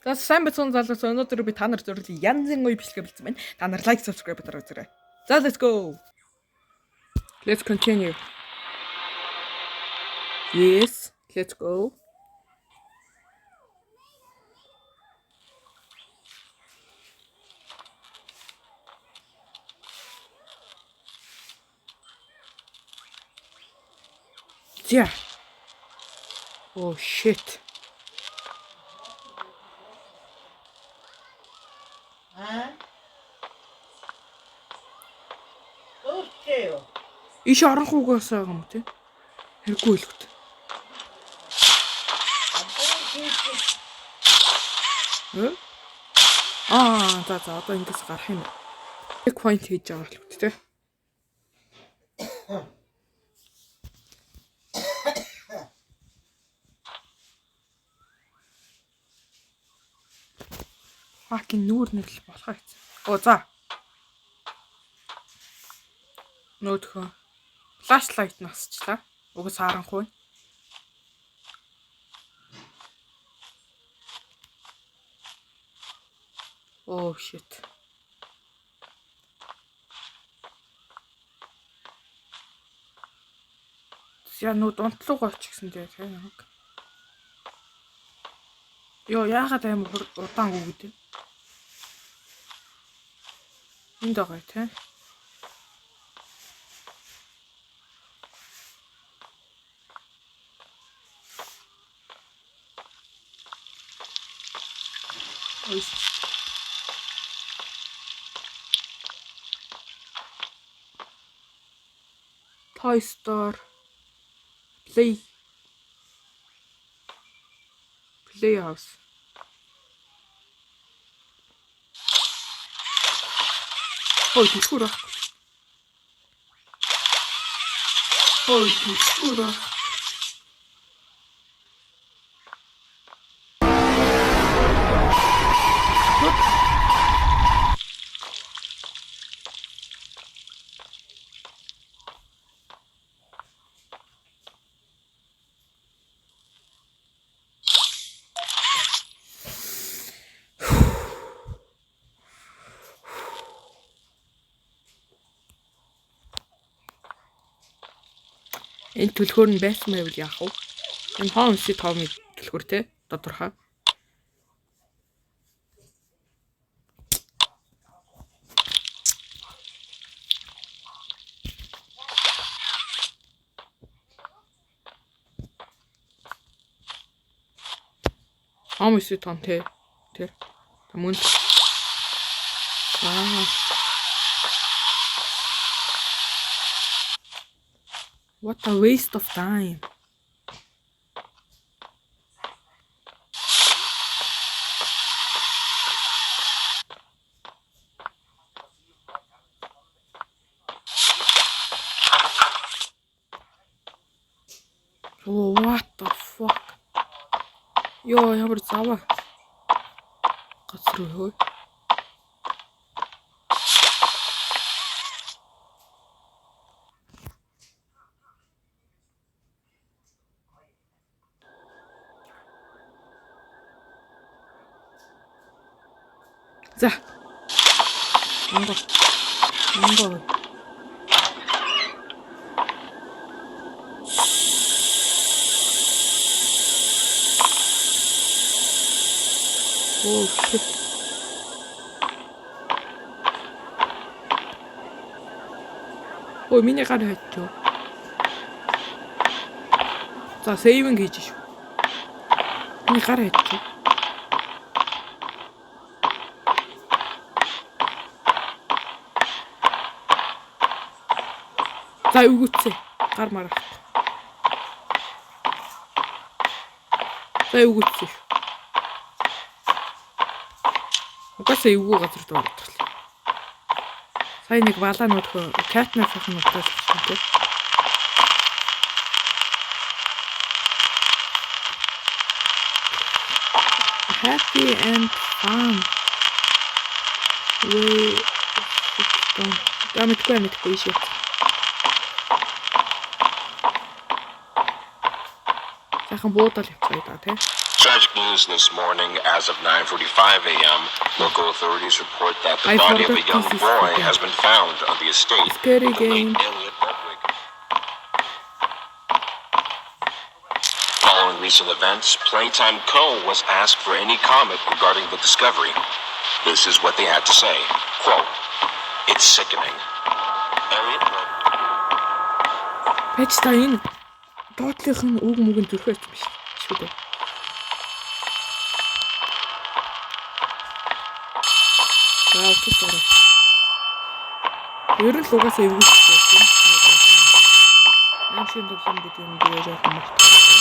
За сайн бацхан залуус өнөөдөр би та нар зөвлөлийн янзын гоё бичлэгээ бэлдсэн байна. Та нар лайк, subscribe дараа үзээрэй. За let's go. Let's continue. Yes, let's go. Yeah. Oh shit. Иш оронхуугаасаа юм тий. Хэрэггүй илгүүт. За одоо ингээс гарах юм. Check point хийж байгаа хэлбэт тий. Fucking нүүр нэрл болохоо гэсэн. За. Нөтхөө. Flashlight насчлаа. Угс харанхуй. Oh shit. Яа нүү дунтлуугаа ч гэсэн дээ тийм яг. Йоо яагаад амар удаан үгтэй. Энд байгаа тийм. Ой. Toy Store Playhouse. Ой, түскүрэ. Энэ төлхөөр нь байсан байвал яах вэ? Энэ Home Sweet Home төлхөөр те тодорхой. Home Sweet Home те тэр мөн. What a waste of time. Oh, what the fuck? Ёо, ямар заваа. Газар руу. За. Ангоо. Oh shit. Ой, миний гар хайчих. За, сейвинг хийж шүү. Миний гар хайчих. За, үгүцээ. Гар марах. За, үгүцээ. Угаасаа эвгүй газар дуурах. Сайн нэг балаа нөтхөө Catnap-ын утгаас тийм. Happy and fun. Мэдгүй шүү. Сайхан буудал явчихъя да тий. Tragic news this morning. As of 9:45 a.m., local authorities report that the I body of a forgot young this is boy fucking has been found on the estate scary of the late game. Elliot Ludwig. Following recent events, Playtime Co. was asked for any comment regarding the discovery. This is what they had to say. Quote, "It's sickening. Elliot Ludwig." Байж та энэ доотлынх нь үг мүгэн зүрхээрч биш шүү дээ. За окей sorry. Ер нь л угаасаа эвгүүлчихсэн юм. Аим шиг тоглоом гэдэг юм би яаж мартчихсан.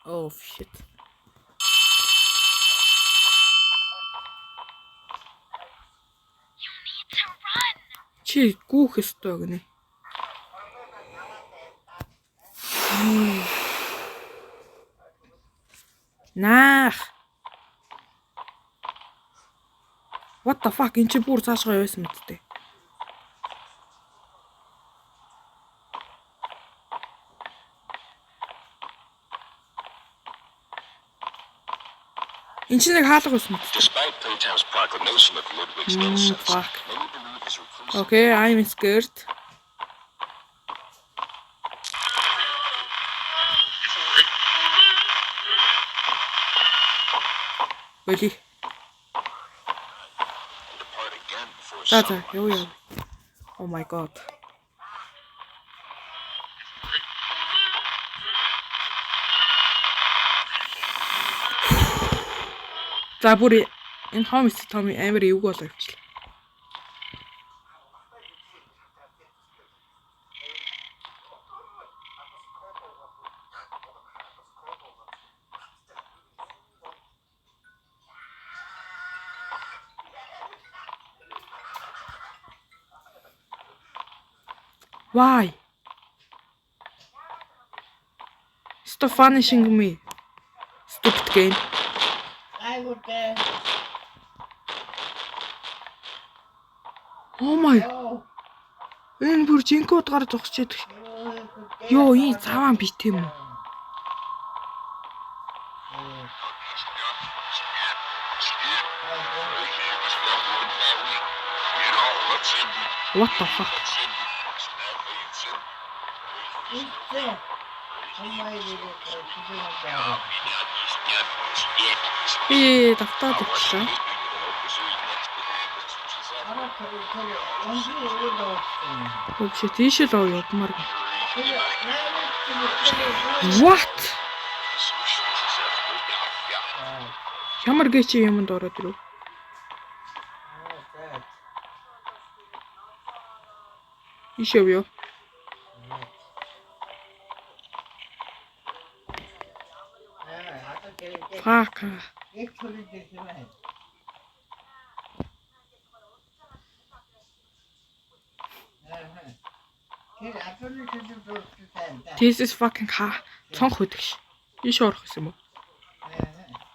Oh shit. Чи гүүх ёстой гинэ. Наах. What the fuck энэ чи бүр цаашгаа явсан мэдтэй. Энэ чи нэг хаалга байсан мэт. Despite Playtime's proclamation of Ludwig's innocence, Fuck. many believe his reclusive. Okay, I'm scared. Really? Depart again before За sunrise. яа. Oh my god. За бүр энэ хомс том амар эвгүй болоо явчихлаа. Why? Stop punishing me. Stupid game. I would Oh my. go. Энэ бүр жинкод гарч зогсчээд. Йоо, энэ цаваан бит юм уу? What the fuck? Давтаад өгчлээ. Өчигдөр тийшээ л явмаар. What? Ямар гэчи юмд ороод ирв? Ишээ юу? Fuck. This is fucking цонх хөдөгш. Иш орох гэсэн юм уу?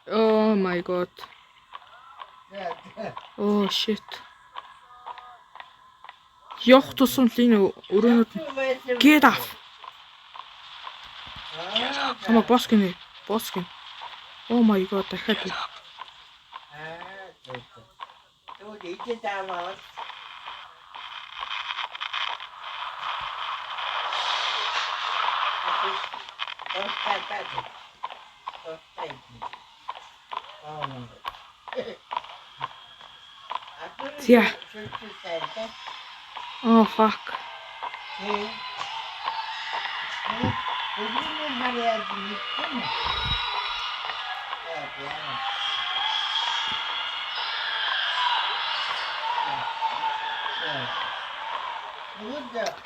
Oh my god. Oh shit. Явах тусам л энэ өрөөнүүд get off. Хамаг бос гинэ. Бос гин. Oh my god, дахиад. Тут идэ даваа. Yeah. Oh fuck.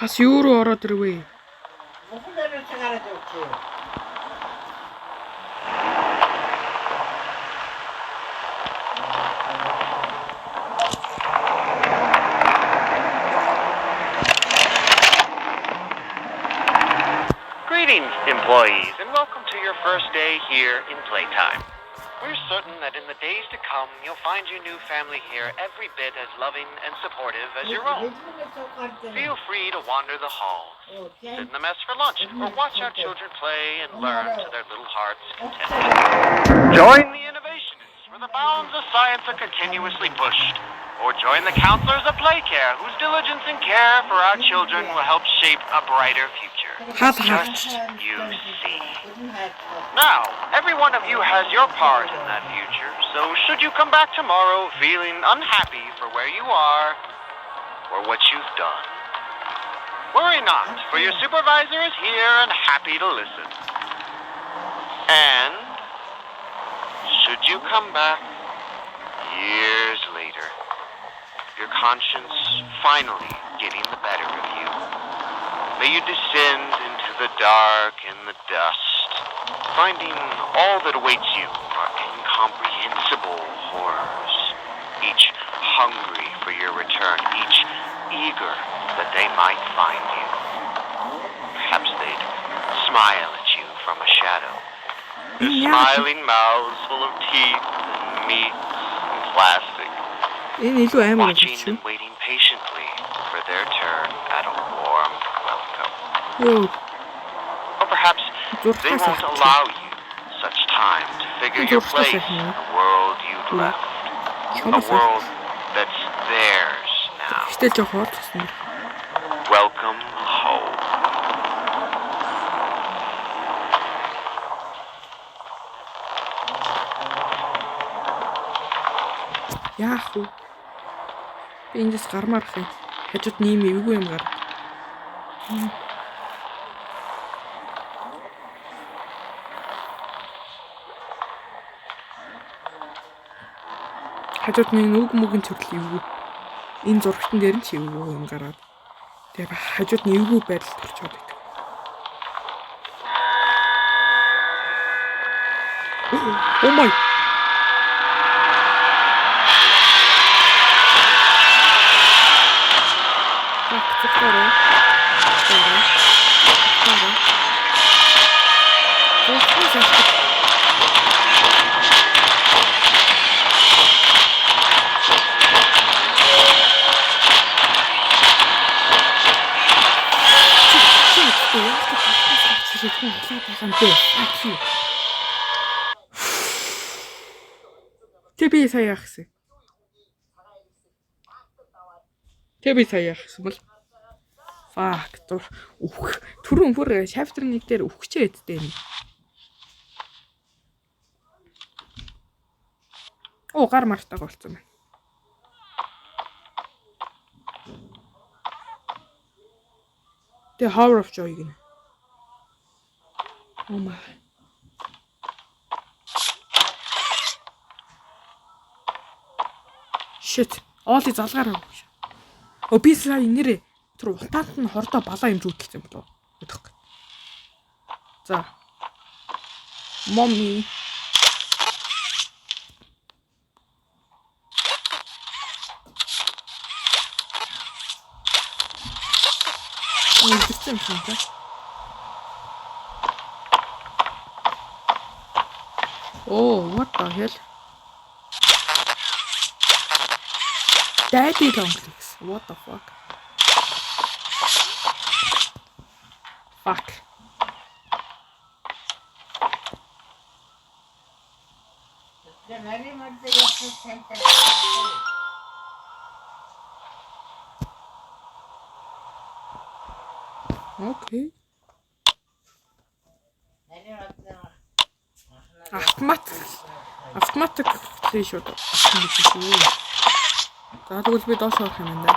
Бас юу руу ороод ирвэ? Greetings, employees, and welcome to your first day here in Playtime. We're certain that in the days to come, you'll find your new family here every bit as loving and supportive as your own. Feel free to wander the halls, sit in the mess for lunch, or watch our children play and learn to their little hearts' content. Join the innovationists, where the bounds of science are continuously pushed. Or join the counselors of Playcare, whose diligence and care for our children will help shape a brighter future. Just you see. Now, every one of you has your part in that future, so should you come back tomorrow feeling unhappy for where you are or what you've done, worry not, for your supervisor is here and happy to listen. And should you come back years later, your conscience finally getting the better of you, may you descend into the dark and the dust, finding all that awaits you are incomprehensible horrors, each hungry for your return, each eager that they might find you. Perhaps they'd smile at you from a shadow, their smiling mouths full of teeth and meats and plastic, Энэ илүү амар watching юм and waiting patiently for their turn at a warm welcome. шүү. Or perhaps they won't allow you such time to figure your place in the world you'd left. A world that's theirs now. Гэтэл жоох хоолцсон. Welcome home. Яах вэ? Би эндээс гармаарх юм. Хажууд нэм эвгүй юм гар. Хажууд нэг үг мөгөн төрөл эвгүй. Энэ зургтан дээр нь ч эвгүй юм гараад. Тэгээ хажууд нь эвгүй байдалд орчоод байдаг. Oh my. Тэби сая яах гэсэн. Тэби сая яах гэсэн бол fuck түрүүн бүр chapter 1 дээр үхчихээ эдтэй юм. Оо гар мартаг болсон байна. The Hour of Joy гэнэ. Oh my. Shit. Оoli залгаар авах. Оо би сая нэрээ тэр утаанд нь хордоо балаа юм зүгт гэсэн юм болов. Мэдэх. За. Mommy. Систем хийх. Oh, what the hell? Daddy long legs. What the fuck? Fuck. Okay. Автоматик тийш үү. За тэгвэл би доош орох юм даа.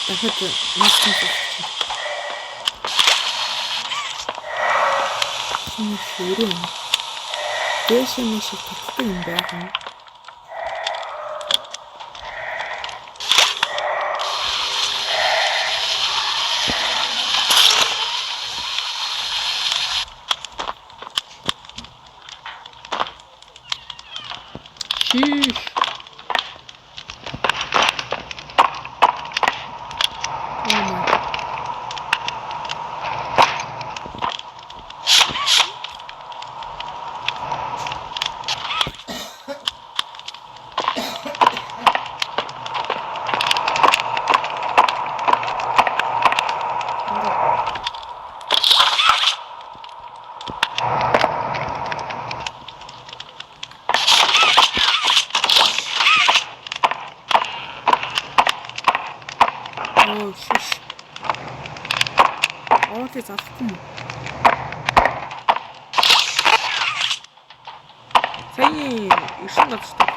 дахиад инстинкт шүүрэн дэшний шиг төгсдөг юм байна. Sheesh. Oh my. Oh, sheesh. Oh, this is cool. Say, you should not stop.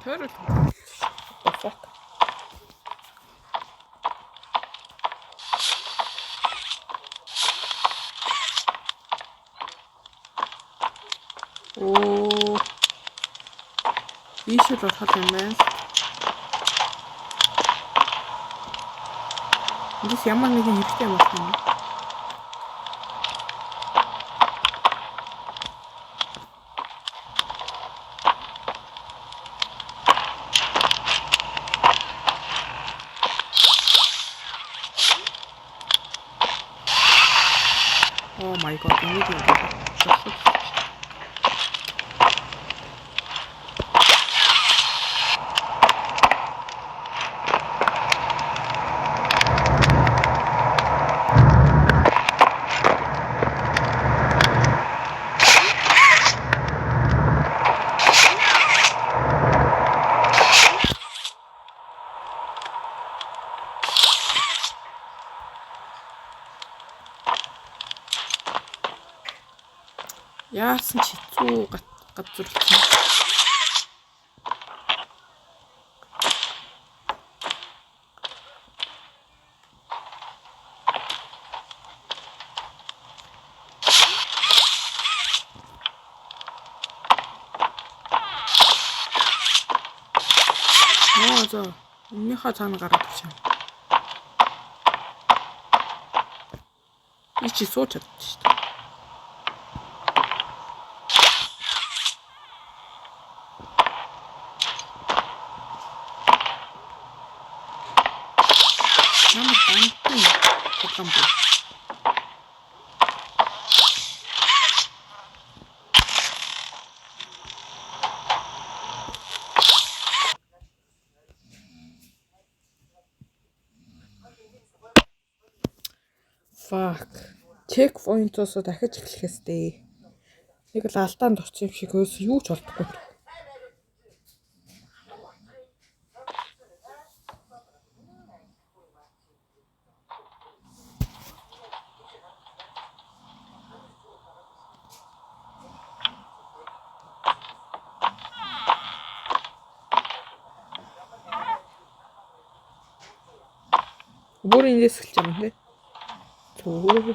Turtle. What the fuck? Oh, ийшээ л болох юм байна. Эндээс ямар нэгэн хэрэгтэй болох юм. Oh my god, энийг юм. Яасан ч хэцүү газар болсон. За, энийхээ цаана гараад ирсэн. Би чи сууж чадчих шүү дээ. Ямар бантын програм бэ? Fuck. Checkpoint-оос дахиж эхлэхээс дээ. Нэг л алдаанд орсон юм шиг өөс юу ч олдохгүй. Бүр эндээс эхэлж байгаа юм тий. Зөө.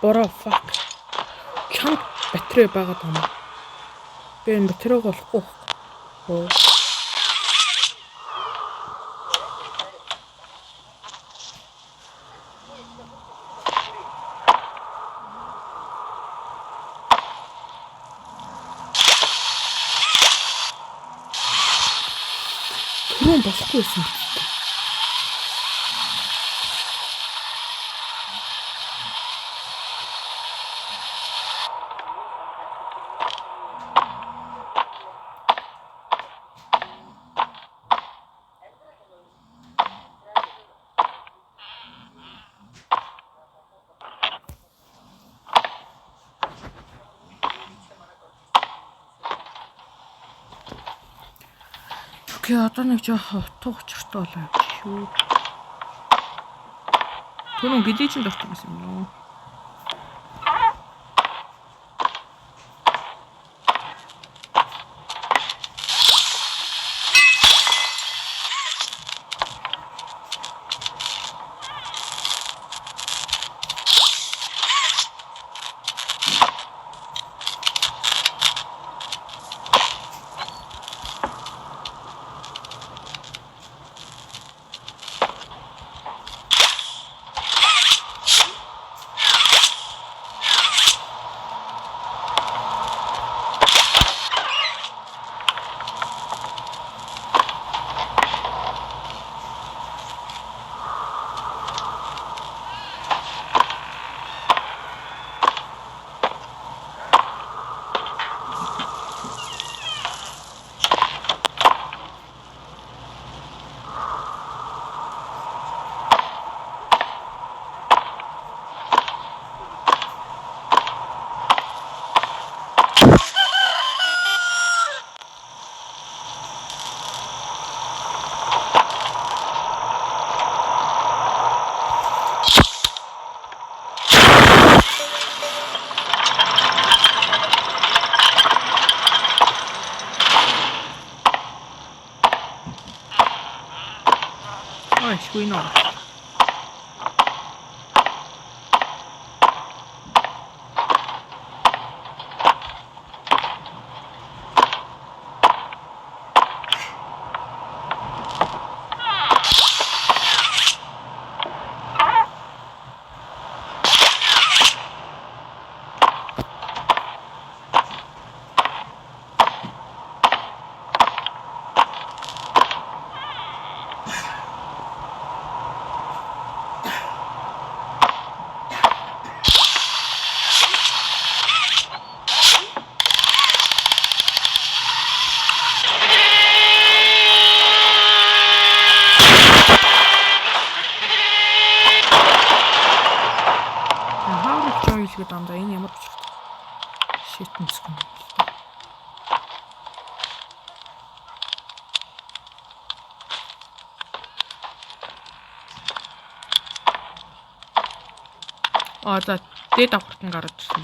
Бороо fuck. Чамд батарей байгаа юм. Би энэ батарейг олохгүй. Оо. Түрүүн болохгүй байсан. Окей, одоо нэг жоох утга учиртай болоо шүү. Түрүүн гидий чинь дуртай байсан юм уу? What's going on? хэлгээд андаа энэ ямар учиртай. Шитэн зүгэн. За дээд авахтан гараад ирсэн.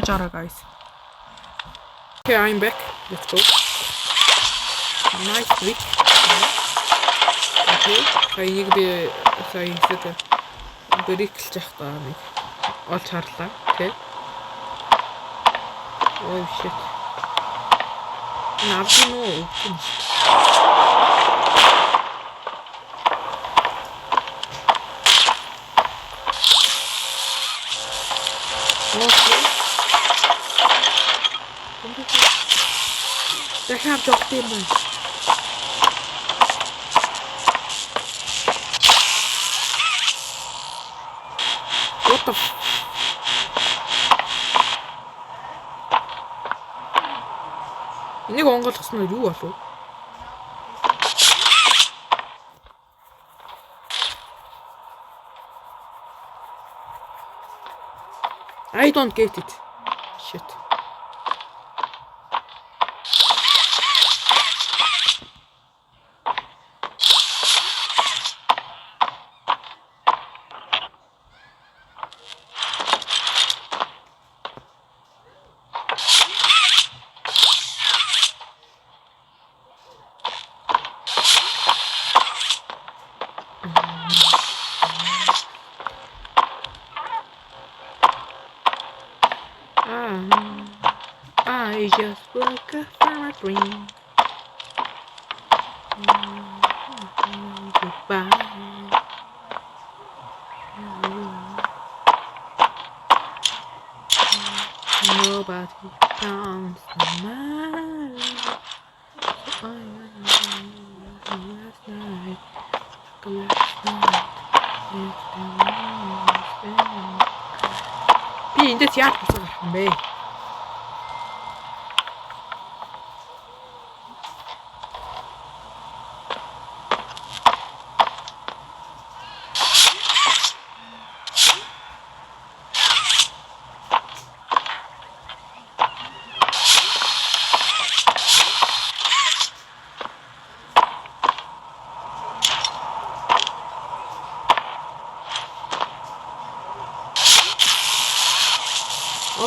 Jara guys. Okay, I'm back. Let's go. Nice trick. Okay. Энийг би сая хэсэг бэрэклж явах таа нэг олж харлаа. Okay. Oh shit. 나비노 오픈. They have dog demons. What the f- Энийг онгойлгосноор юу болов? I don't get it. Shit. I just woke up from a dream. Goodbye. Nobody comes to my life. Last night, Би эндээс яаж босоо гарах юм бэ?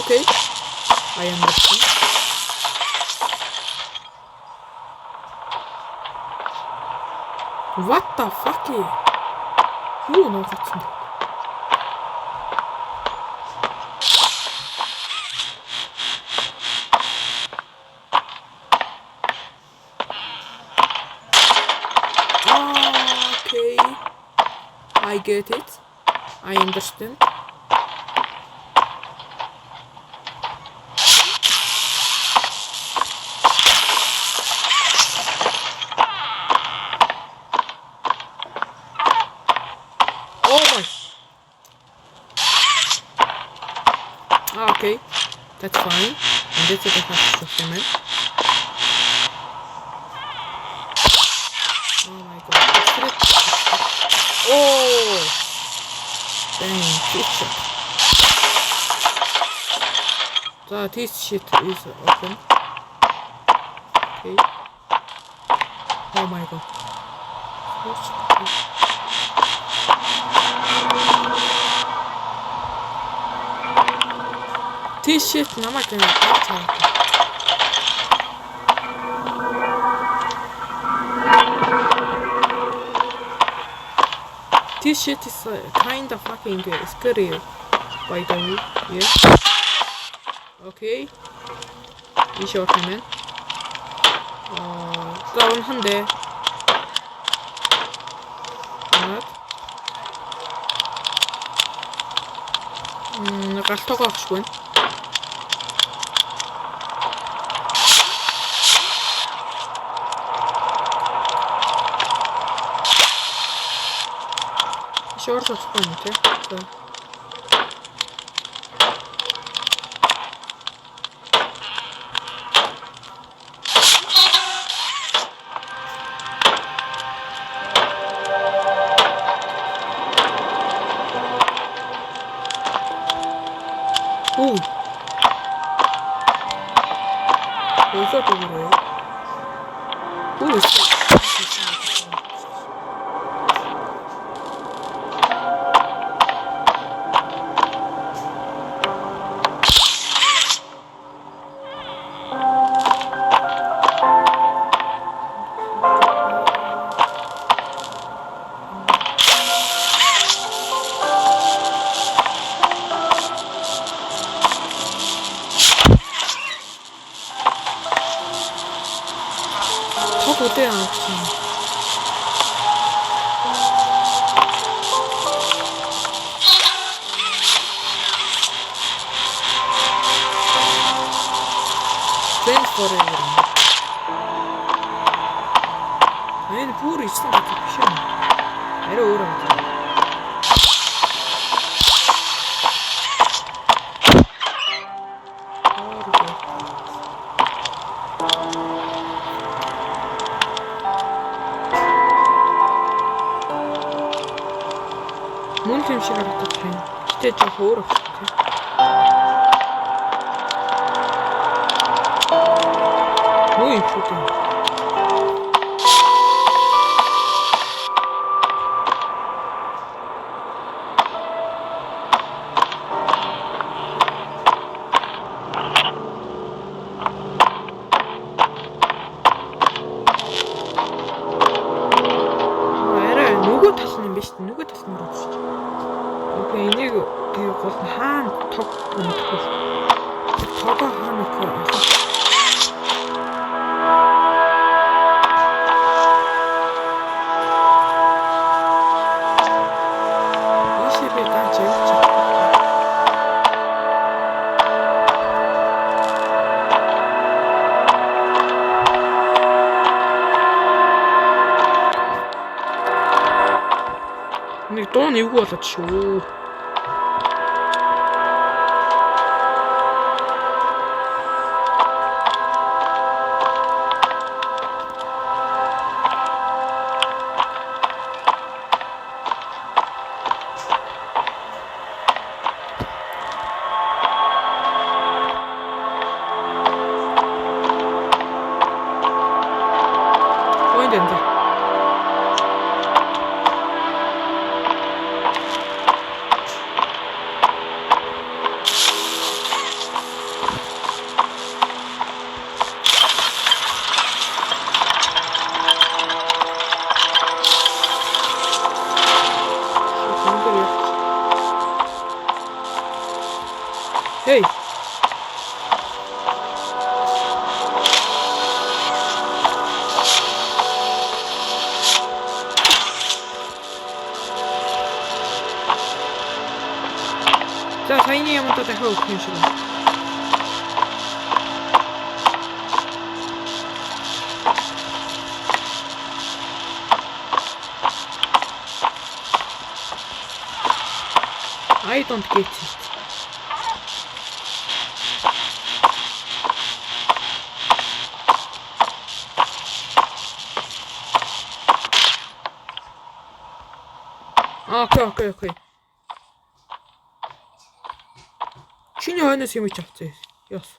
Okay, I understand. What the fuck? Юу нууцсан бэ? Okay, I get it. I understand. Okay, that's fine. And that's it, I have to cement. Oh my god. Oh! Dang, shit. So this shit is open. Okay. Oh my god. This shit намайг гацаа. This shit is kind of fucking scary, by the way. Yes. Okay. 이시어 타면. 다운 한 대. галтуугаа авчихгүй. Шорт авахгүй юм тий. Ooh. What's up over there? Ooh, үдээ авсан. Friends forever. Энэ бүр ичсэн гэж биш юм. Арай өөр юм. Мөн юм шиг харагдаж байна. Гэтэ жоох өөр байна. Ой, фото. Арай нөгөө тал нь юм биш үү? Нөгөө тал нь руу шүү. Окей, энийг тэгээ гол нь хаана тог өгөх вэ? Тогоо хаана өгөх вэ? Нэг дуун эвгүй болоод шүү. Ой дэнэ. Hey. За саяны юмудаа дахиад өгөх юм шиг байна. I don't get it. Okay. Чиний хойноос юм чи авцгаа. Яс.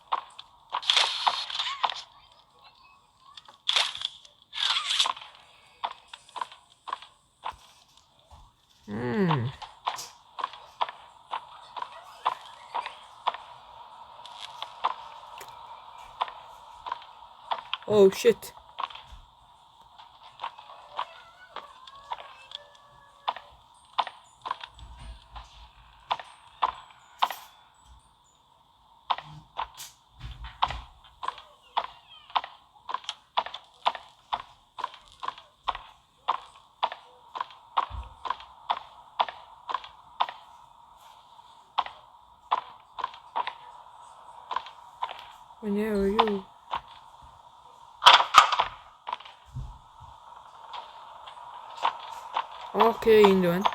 Oh shit. Where are you? Okay, энэ байна.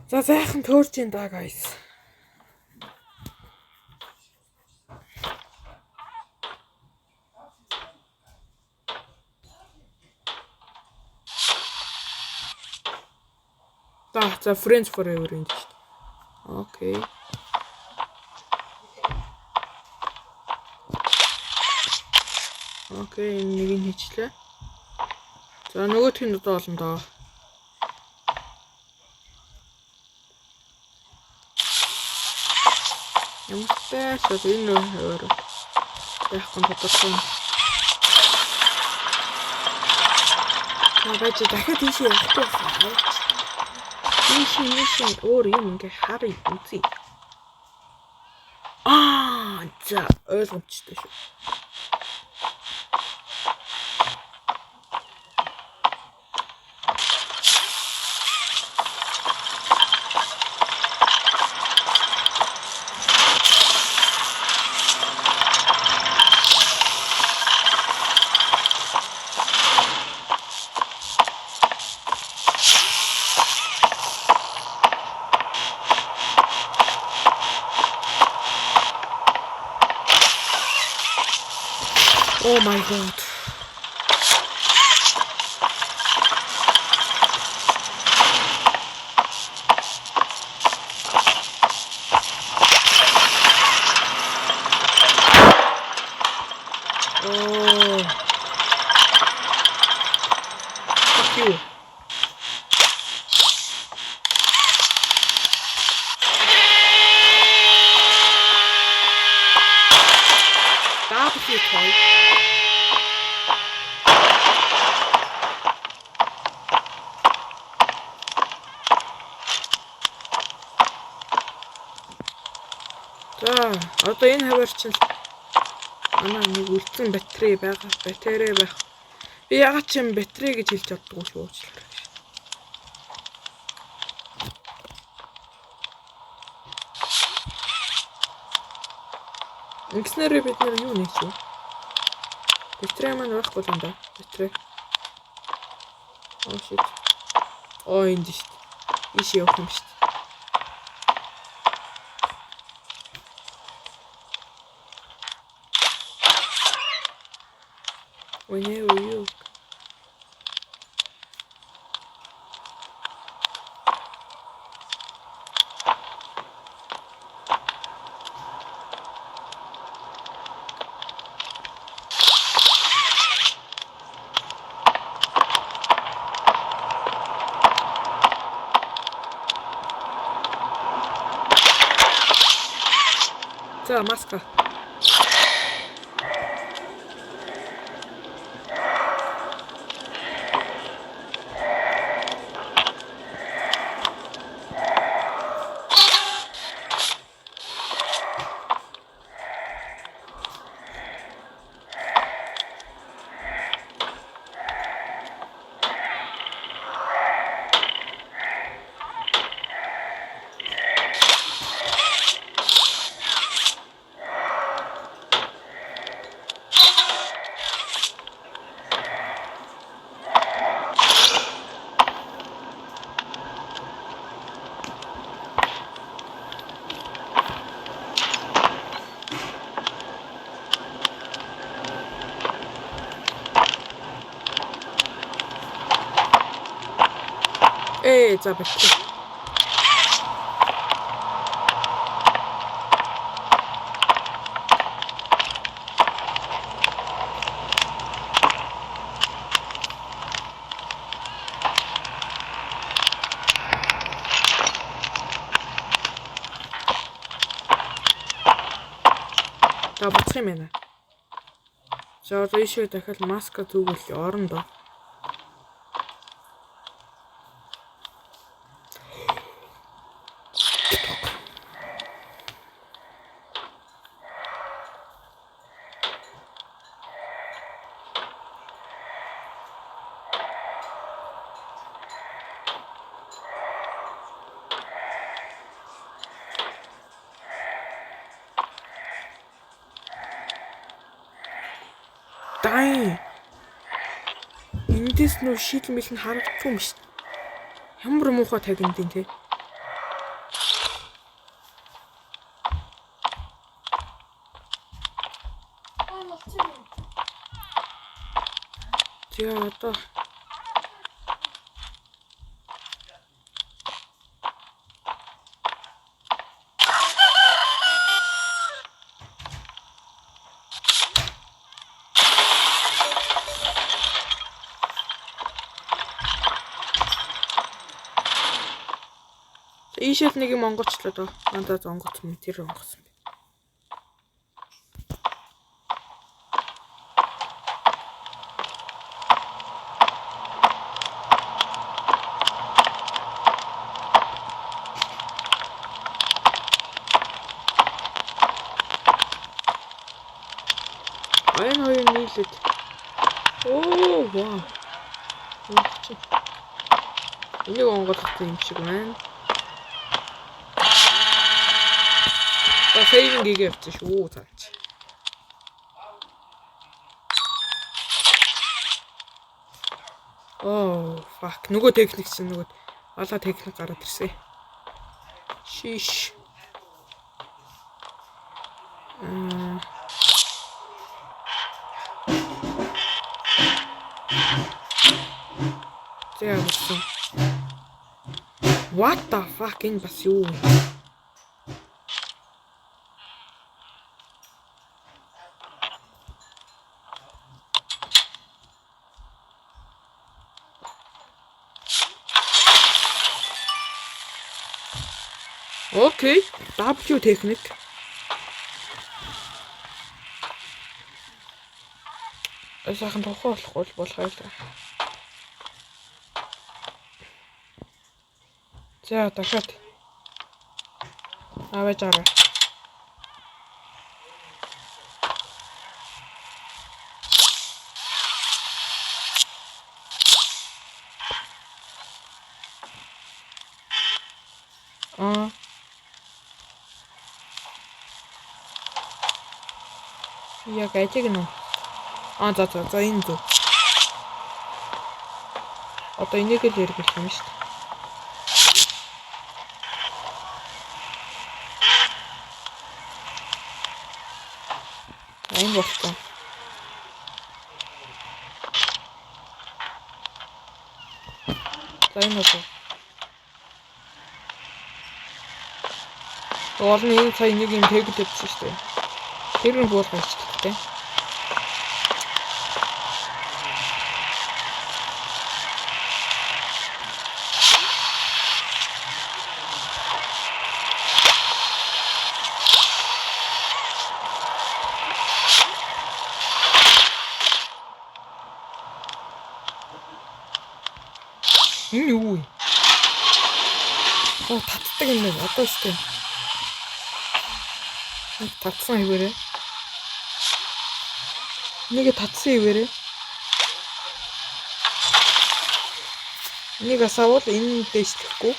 За сайхан төөрч ин да guys. За friends forever энэ шүү дээ. Окей. Окей, нэг нь хийчлээ. За нөгөөх нь одоо олон доо. Ямартай ч бол энэ өөр яахгүй тодорхой. Тэгэж дахиад ийшээ явахгүй байна. Ийшээ өөр юм ингээ харъя үзье. За ойлгомжтой шүү. Oh my god. Oh. Fuck you. Stop with your toy. За, одоо энэ хавар чинь манай нэг үлдсэн батарей байх. Би ягаад ч юм батарей гэж хэлж чаддгүй шүү. Ингэснээр бид нар юу нээч вэ? Батарей маань байхгүй юм да. Батарей. Oh shit. Энд шүү. Иш явах юм шүү. Whenever you За, маска. За бэлтээ. За буцах юм байна. За одоо ийшээ дахиад маска зүгэл орно доо. Дай. Эндээс нөө шийдэл нь харагдахгүй юм шүү. Ямар муухай тагиндин те. За одоо ийшээс нэг юм онгоцлоо доо. Надад онгоц юм тэр онгоц юм. 오, 와. 그렇지. 이거 온거 같은 임시구만. Da saving gegiftig. Oh, tack. Oh, fuck. Нөгөө техник чинь нөгөө алаа техник гараад ирсэн. Шиш. За яасан. What the fuck энэ бас юу вэ? Окей, W техник. Сайхан тухай болох юм л. За дахиад аваад арай. Яг ажиг нь. За энэ дүү. Одоо энийг л эргүүлэх юм шүү дээ. Энэ болтой. За энэ болтой. Орны энэ цай нэг юм тэгд тавьчихсан шүү дээ. Тэр нь буулгаж хэлтэй. Энэ юу вэ? Оо татдаг юм байна. Одоо шүү дээ. Татсан хэвээрээ. Нэг татсан хэвээрээ. Нэг асаавал энэ дэвшлэхгүй.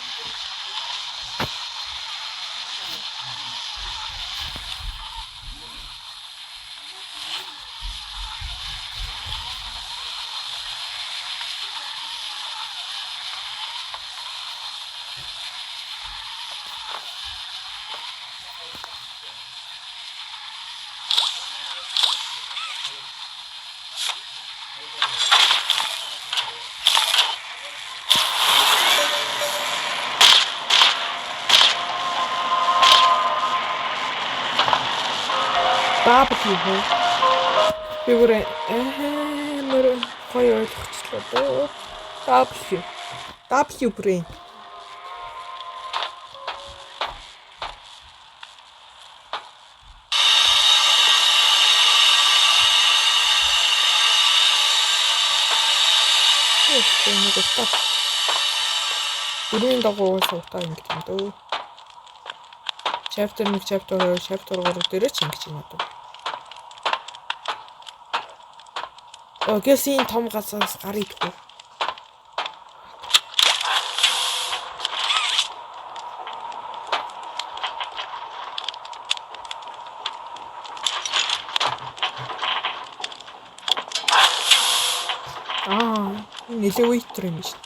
W хөө. Би бүр мөр гоё ойлгочихлоо дөө. W brain. Нэг утаа. Бүрийн дагуу суудаа ингэж юм дөө. Chapter 1, chapter 2, chapter 3 дээр ч ингэж юм дөө. Гэсийн том газраас гарыг идэхгүй. Нэлээ үйтэр юм биш.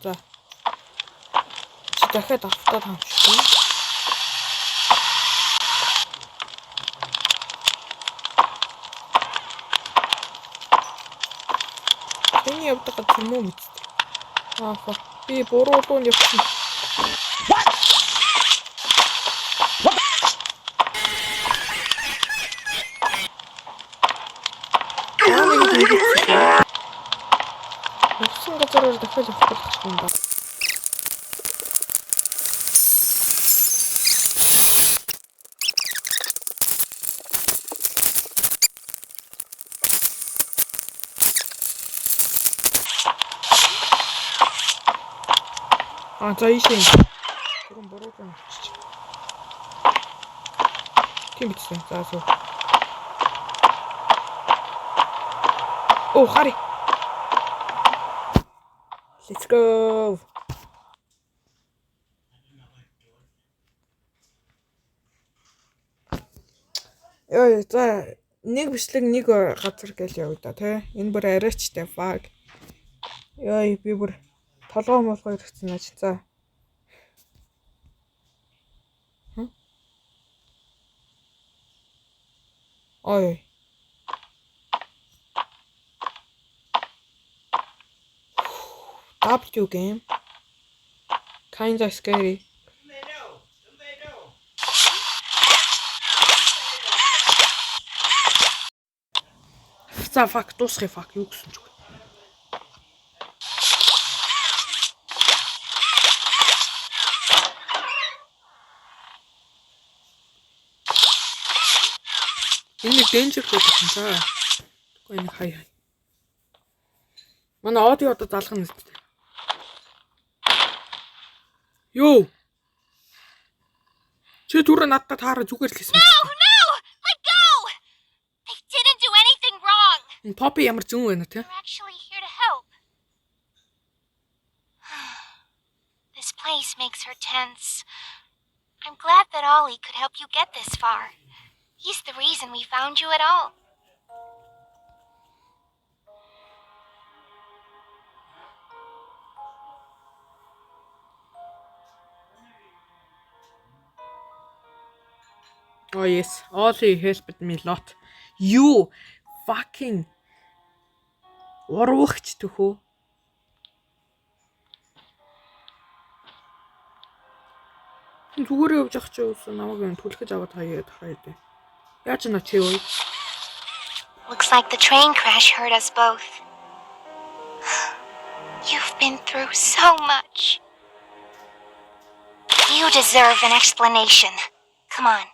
За. Чи дахиад автаад хамшгүй. Тэний явдаг юм уу мэт. Би буруу руу явсан. Явсан газараар дахиад явах болох юм байна. А за ийшээ. Түрэн буруугаар авчиж. Тийм бичсэн. За суу. Оо хари. Let's go. Ёо за нэг бичлэг нэг газар гэл явъя да тий. Энэ бүр арайчтай баг. Ёо би бүр толгоо молгоо ирчихсэн аач за. Ой. W game. Kinda scary. За fuck дуусгая fuck юу гэсэн ч үгүй. Энэ danger гэсэн за. Тэгэхгүй энэ хай. Манай аудио одоо залгах нь үстэй. Йоо. Чи түрүү надад таараа зүгээр л хэлсэн. Poppy ямар зүүн байна те? Actually here to help. This place makes her tense. I'm glad that Ollie could help you get this far. He's the reason we found you at all. Oh yes, Ollie helped me a lot. You fucking уруугч төхөө. Зүгээр явж ах чи уусан намайг энэ түлхэж аваад хаяад хайдаа. Яаж на чи юу? Looks like the train crash hurt us both. You've been through so much. You deserve an explanation. Come on.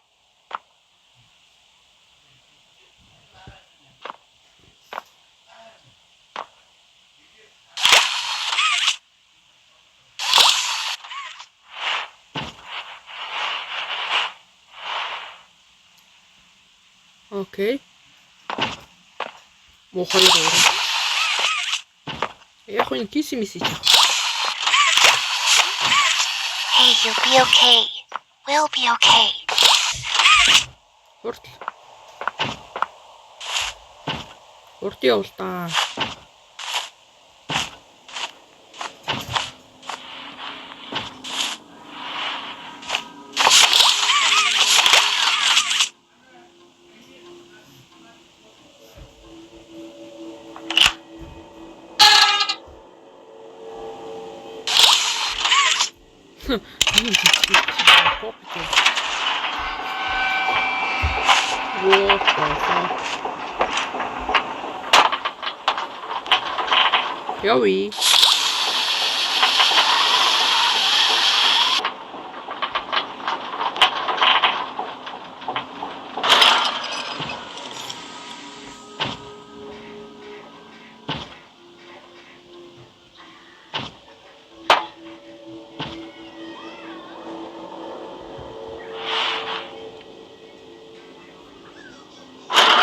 Okay. 뭐 хоёроо. Яг нь кисимисич. Hey, you'll be okay. We'll be okay. Урт явал та. What the fuck? Joey.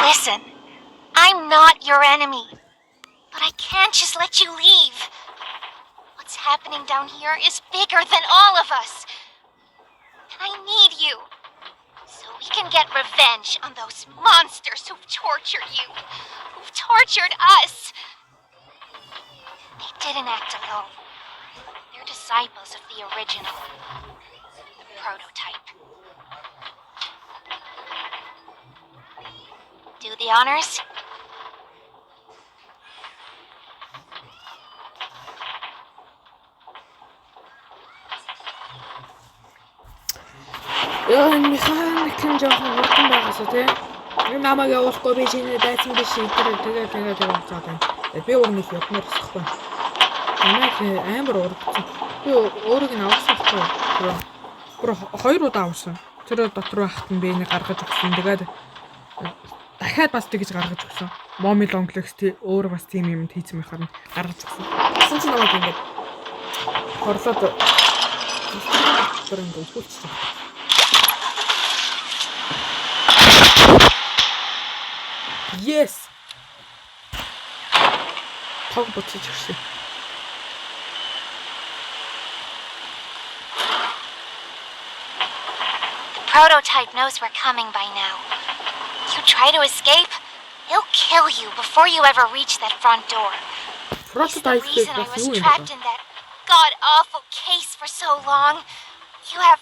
Listen, I'm not your enemy, but I can't just let you leave. What's happening down here is bigger than all of us. And I need you, so we can get revenge on those monsters who've tortured you, who've tortured us. They didn't act alone. They're disciples of the original, the prototype. Do the honors? Яа механик нь жоохон хурдан байгаасаа тий. Энэ намайг явуулахгүй би шинэ дайсан биш тэгээ болцоод байна. Би өөрнийх явмаар хэсэхгүй. Намайг амар урагдсан. Би өөрийг нь авсан байхгүй. Бүр 2 удаа авсан. Тэр дотор байхад нь би энийг гаргаж өгсөн. Тэгээд дахиад бас тэгж гаргаж өгсөн. Mommy Longlegs өөр бас тийм юмд хийсэн байхаар нь гаргаж өгсөн. Гэсэн чинь намайг ингэж хорлоод доктор ингэ өвхүүлчихсэн. Yes. Тог буцаж ирсэн. Prototype knows we're coming by now. You try to escape, he'll kill you before you ever reach that front door. He's the Prototype reason I бас was юу юм trapped бэ? in that god-awful case for so long. You have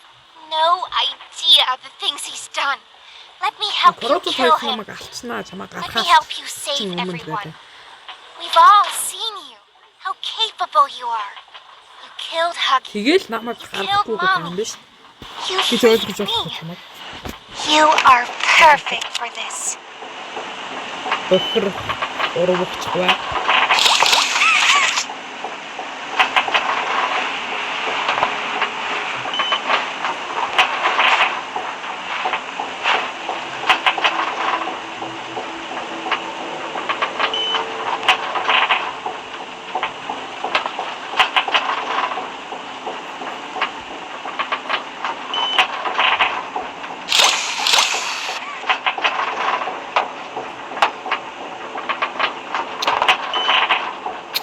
no idea the things he's done. Let me help you kill Prototype him. намайг алчснаа чамаа Let me гаргах. help you save everyone. We've all seen you. How capable you are. You killed Huggy. Тэгэл намайг гаргахгүй гэдэг юм биш. You Би freed зөвлөж me. өгөх чамайг. You are perfect for this. Бохор урагчгүй.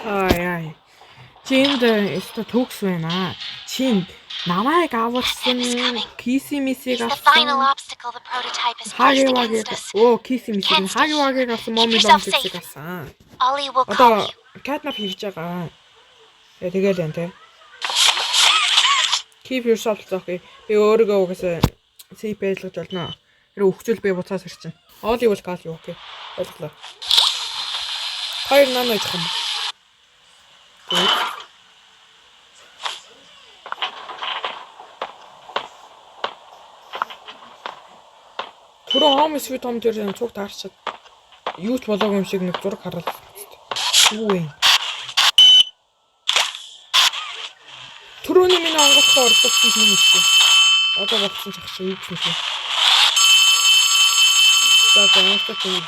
Ай. Чинд өстө төгс байна. Чинд намайг аварсан кисимисийг He's the final авсан. obstacle the prototype has placed Хагивагийг against us. кисимисийг хагивагийг авсан момиломжийг авсан. Ollie will call Одоо you. катнап хийж байгаа. Тэгэл энэ тэ. Keep yourself okay. Би өөрийгөө угаасаа сейф байлгаж болно. Тэр өвчл би буцаас ирчин. Олли бол call you okay. Боллоо. Хоёр нано идэх юм. Түрүү Home Sweet Home дээр цуг таарчаад юу ч болоогүй юм шиг нэг зураг хараад. Юу вэ? Түрүүний миний онгоцгоо ордогсон юм шүү. Одоо болцсон ч ахшиг юу гэсэн юм. За онгоцгоо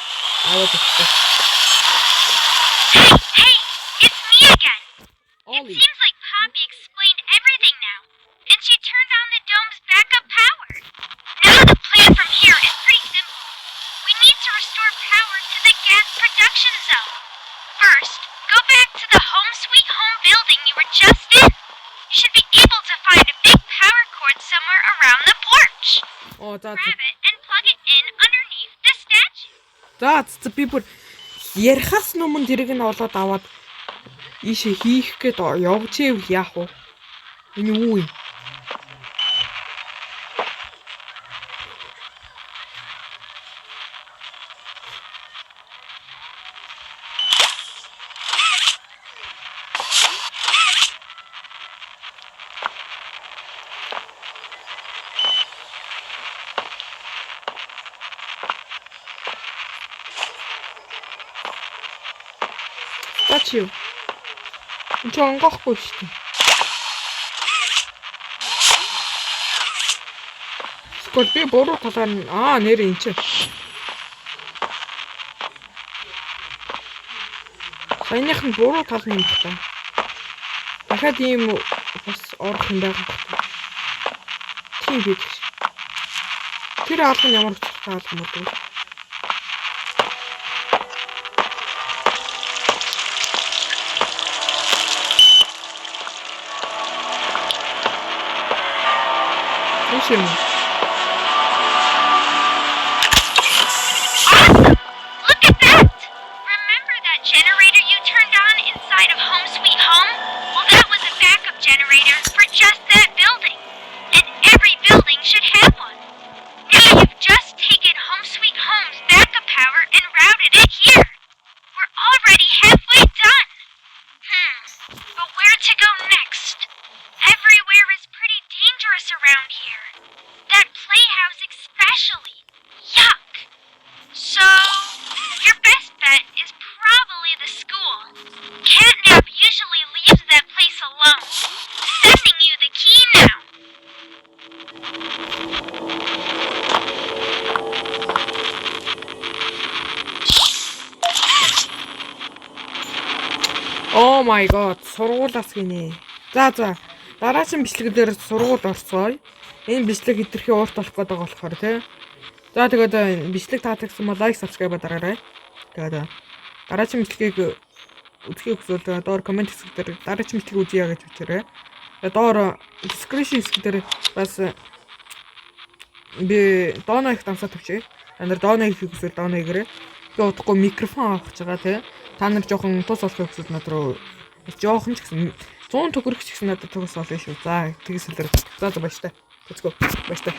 аваад өгсөн. Hey, it's me again. Ollie. Seems like Poppy explained everything now, and she turned on the dome's backup power. Now the plan from here is pretty simple. We need to restore power to the gas production zone. First, go back to the Home Sweet Home building you were just in. You should be able to find a big power cord somewhere around the porch. Оо за. Grab it and plug it in underneath the statue. За би бүр ярихаас өмнө тэрийг нь олоод аваад ийшээ хийх гээд явж ивэл яах вэ? Энэ юу юм? Statue. Энд онгохгүй шүү дээ. Скот би буруу талаар нэр энэ чинь. Саяных нь буруу тал юм байна. Дахиад ийм бас орох юм байгаа юм. Тийм бид. Тэр албан ямар учиртай албан юм бэ? Awesome. Look at that! Remember that generator you turned on inside of Home Sweet Home? Well, that was a backup generator for just that building. And every building should have one. Now you've just taken Home Sweet Home's backup power and routed it here. We're already halfway done. But where to go next? Everywhere is pretty dangerous around here. That playhouse especially. Yuck. So, your best bet is probably the school. Catnap usually leaves that place alone. Sending you the key now. Oh my god, сургуулаас гинэ. За. дараагийн бичлэгээр сургууль орцгоё. Энэ бичлэг хэтэрхий уурт болох гэдэг болохоор тий. За тэгээд энэ бичлэг таалагдсан бол лайк, subscribe дараарай. Тэгээд дараагийн бичлэгийг үзхийг хүсвэл доор комент хэсгээр дараагийн бичлэгийг үзье гэж бичээрэй. Тэгээд доор description хэсгээр бас би дооно их дамсаа тавьчих. Та нар дооно хийх хүсвэл дооно хийгээрэй. Би удахгүй микрофон авах гэж байгаа тий. Та нар жоохон тус олох хүсвэл над руу жоохон ч гэсэн 100 төгрөг ч гэсэн надад төгс олно шүү. За тэгээс л. За баяртай. Let's go. Баяртай.